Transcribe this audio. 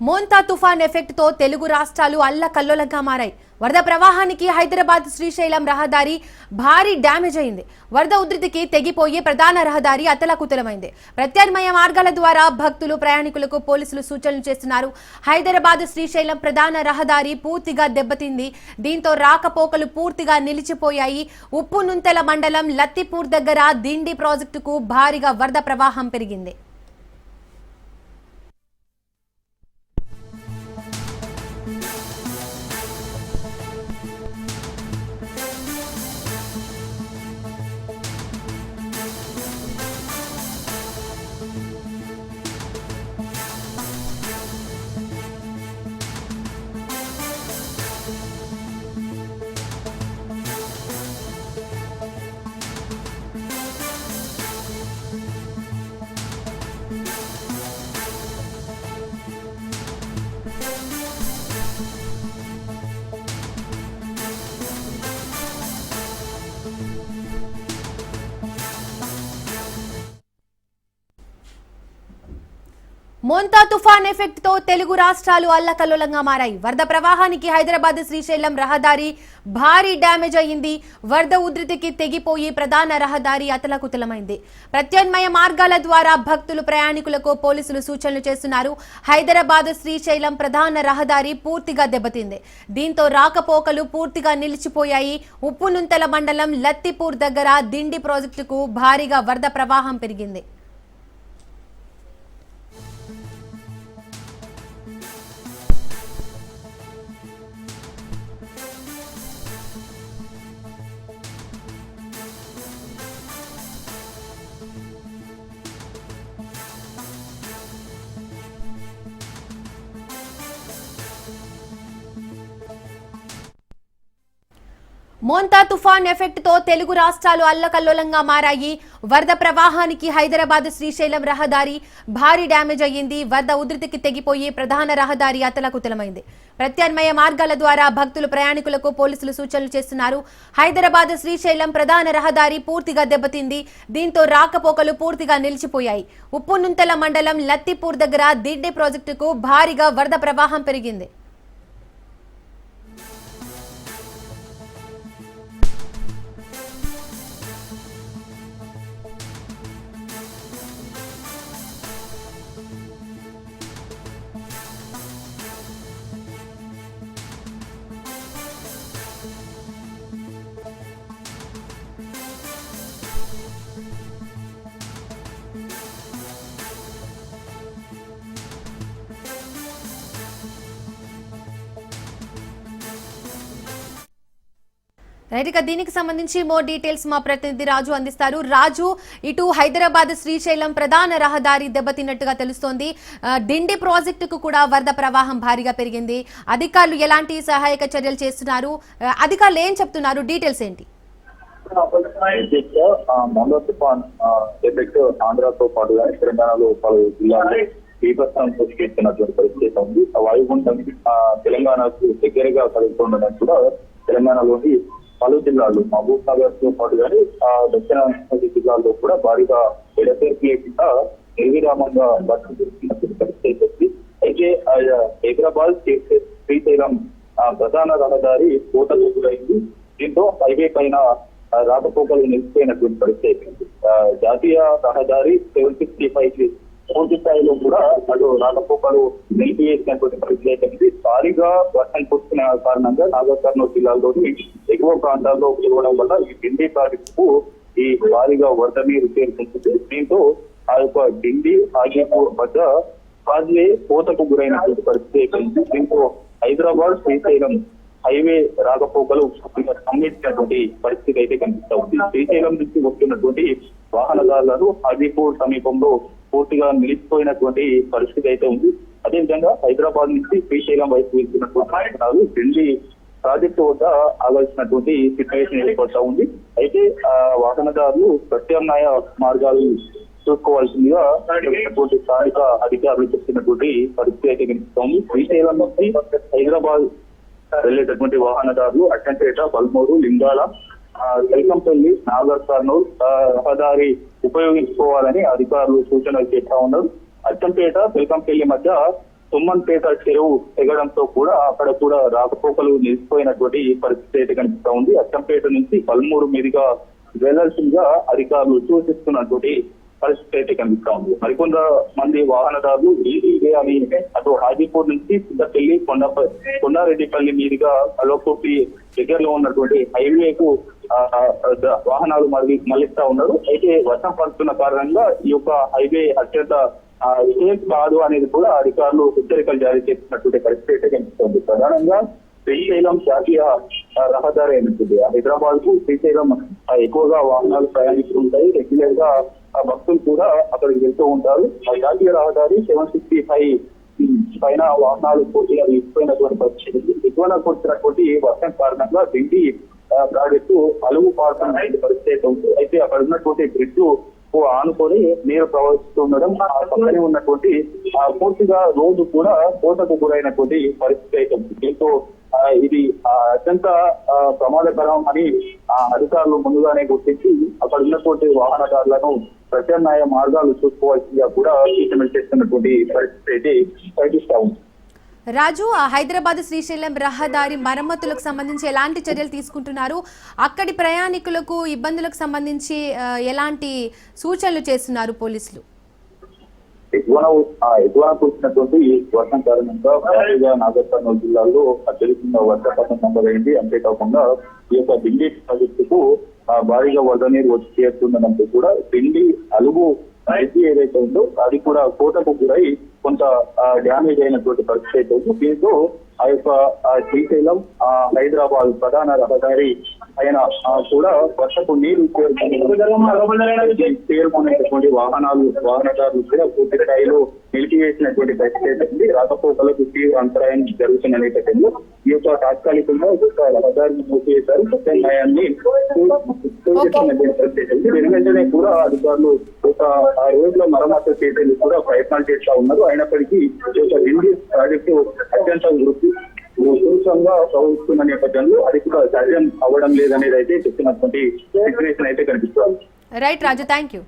మోంతా తుఫాన్ ఎఫెక్ట్ తో తెలుగు రాష్ట్రాలు అల్లకల్లోలంగా మారాయి. వరద ప్రవాహానికి హైదరాబాద్ శ్రీశైలం రహదారి భారీ డ్యామేజ్ అయింది. వరద ఉధృతికి తెగిపోయి ప్రధాన రహదారి అతలాకుతలమైంది. ప్రత్యామ్నాయ మార్గాల ద్వారా భక్తులు ప్రయాణికులకు పోలీసులు సూచనలు చేస్తున్నారు. హైదరాబాద్ శ్రీశైలం ప్రధాన రహదారి పూర్తిగా దెబ్బతింది. దీంతో రాకపోకలు పూర్తిగా నిలిచిపోయాయి. ఉప్పునుంతెల మండలం లత్తిపూర్ దగ్గర దిండి ప్రాజెక్టుకు భారీగా వరద ప్రవాహం పెరిగింది. మోంతా తుఫాన్ ఎఫెక్ట్ తో తెలుగు రాష్ట్రాలు అల్లకల్లోలంగా మారాయి. వరద ప్రవాహానికి హైదరాబాద్ శ్రీశైలం రహదారి భారీ డ్యామేజ్ అయ్యింది. వరద ఉధృతికి తెగిపోయి ప్రధాన రహదారి అతలాకుతలమైంది. ప్రత్యామ్నాయ మార్గాల ద్వారా భక్తులు ప్రయాణికులకు పోలీసులు సూచనలు చేస్తున్నారు. హైదరాబాద్ శ్రీశైలం ప్రధాన రహదారి పూర్తిగా దెబ్బతింది. దీంతో రాకపోకలు పూర్తిగా నిలిచిపోయాయి. ఉప్పునుంతెల మండలం లత్తిపూర్ దగ్గర దిండి ప్రాజెక్టుకు భారీగా వరద ప్రవాహం పెరిగింది. మోంతా తుఫాన్ ఎఫెక్ట్ తో తెలుగు రాష్ట్రాలు అల్లకల్లోలంగా మారాయి. వరద ప్రవాహానికి హైదరాబాద్ శ్రీశైలం రహదారి భారీ డ్యామేజ్ అయ్యింది. వరద ఉధృతికి తెగిపోయి ప్రధాన రహదారి అతలాకుతలమైంది. ప్రత్యామ్నాయ మార్గాల ద్వారా భక్తులు ప్రయాణికులకు పోలీసులు సూచనలు చేస్తున్నారు. హైదరాబాద్ శ్రీశైలం ప్రధాన రహదారి పూర్తిగా దెబ్బతింది. దీంతో రాకపోకలు పూర్తిగా నిలిచిపోయాయి. ఉప్పునుంతెల మండలం లత్తిపూర్ దగ్గర దిండి ప్రాజెక్టుకు భారీగా వరద ప్రవాహం పెరిగింది. రైట్, దీనికి సంబంధించి మోర్ డీటెయిల్స్ మా ప్రతినిధి రాజు అందిస్తారు. రాజు, ఇటు హైదరాబాద్ శ్రీశైలం ప్రధాన రహదారి దెబ్బతిన్నట్టుగా తెలుస్తోంది. దిండి ప్రాజెక్టుకు కూడా వరద ప్రవాహం భారీగా పెరిగింది. అధికారులు ఎలాంటి సహాయక చర్యలు చేస్తున్నారు? అధికారులు ఏం చెప్తున్నారు? డీటెయిల్స్ ఏంటి? ఆంధ్రతో పాటుగా తెలంగాణలో పలు జిల్లాల్లో తీవ్రస్థానం సృష్టిస్తున్నటువంటి పరిస్థితి ఉంది. వాయుగుండం తెలంగాణకు దగ్గరగా కలుగుతుండడం కూడా తెలంగాణలోని పలు జిల్లాలు మహబూబ్ నగర్ తో పాటు కానీ దక్షిణాది జిల్లాల్లో కూడా భారీగా ఎడతెరిపి లేకుండా నిర్విరామంగా వర్షం కురుస్తున్నటువంటి పరిస్థితి. అయితే హైదరాబాద్ శ్రీశైలం ప్రధాన రహదారి కోటకు గురైంది. దీంతో హైవే పైన రాకపోకలు నిలిచిపోయినటువంటి పరిస్థితి. జాతీయ రహదారి 765 పూర్తి స్థాయిలో కూడా అటు రాకపోకలు నిలిపివేసినటువంటి పరిస్థితి. భారీగా వర్షం కురుస్తున్న కారణంగా నాగర్ కర్నూలు జిల్లాలోని ఎగువ ప్రాంతాల్లో కురవడం వల్ల ఈ దిండి ప్రాజెక్టుకు ఈ భారీగా వరద నీరు చేరుకుంటుంది. దీంతో ఆ యొక్క దిండి హాజీపూర్ వద్ద కాజ్వే కోతకు గురైనటువంటి పరిస్థితి. దీంతో హైదరాబాద్ శ్రీశైలం హైవే రాకపోకలు స్తంభించినటువంటి పరిస్థితి అయితే కనిపిస్తా ఉంది. శ్రీశైలం నుంచి వస్తున్నటువంటి వాహనదారులను హాజీపూర్ సమీపంలో పూర్తిగా నిలిచిపోయినటువంటి పరిస్థితి అయితే ఉంది. అదేవిధంగా హైదరాబాద్ నుంచి శ్రీశైలం వైపు వెళ్తున్నటువంటి వాహనాలు ఢిల్లీ ప్రాజెక్టు వద్ద ఆగాల్సినటువంటి సిచ్యువేషన్ ఏర్పడతా ఉంది. అయితే వాహనదారులు ప్రత్యామ్నాయ మార్గాలు చూసుకోవాల్సిందిగా స్థానిక అధికారులు చెప్తున్నటువంటి పరిస్థితి అయితే కనిపిస్తోంది. శ్రీశైలం నుంచి హైదరాబాద్ వెళ్లేటటువంటి వాహనదారులు అచ్చంపేట, బల్మూరు, లింగాల, వెల్కంపల్లి, నాగర్ కర్నూలు రహదారి ఉపయోగించుకోవాలని అధికారులు సూచనలు చేస్తా ఉన్నారు. అచ్చంపేట, వెల్కంపల్లి మధ్య తుమ్మన్పేట చెరువు తెగడంతో కూడా అక్కడ కూడా రాకపోకలు నిలిచిపోయినటువంటి పరిస్థితి అయితే కనిపిస్తా ఉంది. అచ్చంపేట నుంచి పల్మూరు మీదుగా వెళ్లాల్సిందిగా అధికారులు సూచిస్తున్నటువంటి పరిస్థితి అయితే కనిపిస్తా ఉంది. మరికొంత మంది వాహనదారులు ఇదే అని అటు హాజీపూర్ నుంచి సిద్ధపల్లి కొండారెడ్డిపల్లి మీదుగా అలోకోటి దగ్గరలో ఉన్నటువంటి హైవేకు వాహనాలు మళ్లిస్తా ఉన్నారు. అయితే వర్షం పడుతున్న కారణంగా ఈ యొక్క హైవే అత్యంత సేఫ్ కాదు అనేది కూడా అధికారులు హెచ్చరికలు జారీ చేస్తున్నటువంటి పరిస్థితి అయితే కనిపిస్తుంది. ప్రధానంగా శ్రీశైలం జాతీయ రహదారి అయినటువంటి హైదరాబాద్ కు శ్రీశైలం ఎక్కువగా వాహనాలు ప్రయాణిస్తుంటాయి. రెగ్యులర్ గా భక్తులు కూడా అక్కడికి వెళ్తూ ఉంటారు. ఆ జాతీయ రహదారి 765 పైన వాహనాలు పూర్తిగా నిలిచిపోయినటువంటి పరిస్థితి. దిగువన కురిసినటువంటి వర్షం కారణంగా దిండి ప్రాజెక్టు అలుగు పాడుతున్న పరిస్థితి ఉంది. అయితే అక్కడ ఉన్నటువంటి బ్రిడ్జ్ ఆనుకొని నీరు ప్రవహిస్తుండడం, ఆ పక్కనే ఉన్నటువంటి పూర్తిగా రోడ్డు కూడా కోతకు గురైనటువంటి పరిస్థితి అయితే ఉంది. దీంతో ఇది అత్యంత ప్రమాదకరం అని అధికారులు ముందుగానే గుర్తించి అక్కడ ఉన్నటువంటి వాహనదారులను ప్రత్యామ్నాయ మార్గాలు చూసుకోవాల్సిందిగా కూడా సూచనలు చేస్తున్నటువంటి పరిస్థితి అయితే కనిపిస్తా ఉంది. రాజు, ఆ హైదరాబాద్ శ్రీశైలం రహదారి మరమ్మతులకు సంబంధించి ఎలాంటి చర్యలు తీసుకుంటున్నారు? అక్కడి ప్రయాణికులకు ఇబ్బందులకు సంబంధించి ఎలాంటి సూచనలు చేస్తున్నారు పోలీసులు? ఎగువన కురిసినటువంటి వర్షం కారణంగా భారీగా నాగర్ కర్నూలు జిల్లాలో అత్యధికంగా వర్షపాతం నమోదైంది. అంతేకాకుండా ఈ యొక్క దిండి ప్రాజెక్టుకు భారీగా వరద నీరు వచ్చి చేరుతుండడంతో కూడా దిండి అలుగు ఏదైతే ఉందో అది కూడా కోతకు గురై కొంత డ్యామేజ్ అయినటువంటి పరిస్థితి అయితే ఉంది. దీంతో ఆ యొక్క శ్రీశైలం హైదరాబాద్ ప్రధాన రహదారి అయిన కూడా వర్షపు నీరు చేరుకునేటువంటి వాహనదారులు కూడా పూర్తి స్థాయిలో నిలిపివేసినటువంటి పరిస్థితి ఉంది. రాకపోకలకు తీవ్ర అంతరాయం జరుగుతున్న నేపథ్యంలో ఈ యొక్క తాత్కాలికంగా రహదారిని మూసివేశారు. ప్రత్యామ్నాయాన్ని వెంటనే కూడా అధికారులు ఒక రోడ్ల మరమ్మతు చేసేందుకు కూడా ప్రయత్నాలు చేస్తా ఉన్నారు. అయినప్పటికీ ఈ యొక్క దిండి ప్రాజెక్టు అత్యంత సురక్షంగా ప్రవహిస్తున్న నేపథ్యంలో అది కూడా సాధ్యం అవ్వడం లేదనేది అయితే చెప్తున్నటువంటి సిచ్యువేషన్ అయితే కనిపిస్తుంది. Right Raju, thank you.